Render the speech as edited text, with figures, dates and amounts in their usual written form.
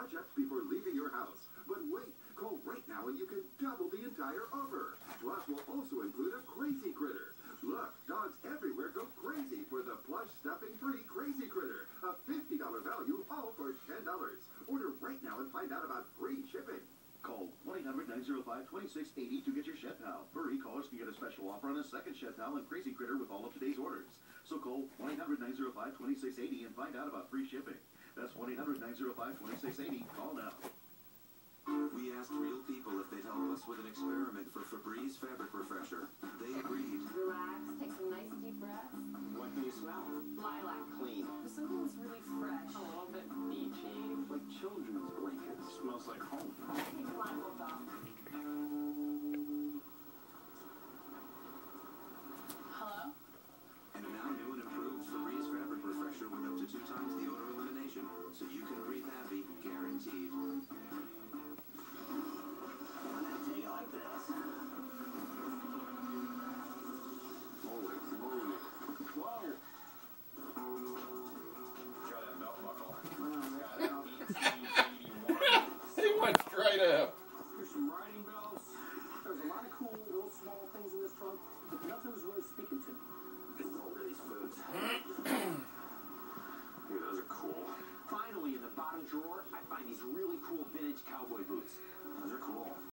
touch-ups before leaving your house. But wait, call right now and you can double the entire offer. Plus, we'll also include a Crazy Critter. Look, dogs everywhere go crazy for the plush stuffing-free Crazy Critter. A $50 value, all for $10. Order right now and find out about free shipping. Call 1-800-905-2680 to get your Shed Pal. Hurry, callers can get a special offer on a second Shed Pal and Crazy Critter with all of today's orders. So call 1-800-905-2680 and find out about free shipping. That's 1-800-905-2680. Call now. We asked real people if they'd help us with an experiment for Febreze Fabric Refresher. They agreed. Relax, take some nice deep breaths. What can you smell? Lilac. Clean. Something that's really fresh. A little bit beachy. Like children's blankets. Smells like home. Take a blindfold off. Hello? And now new and improved Febreze Fabric Refresher with up to 2 times the odor elimination, so you can breathe happy, guaranteed.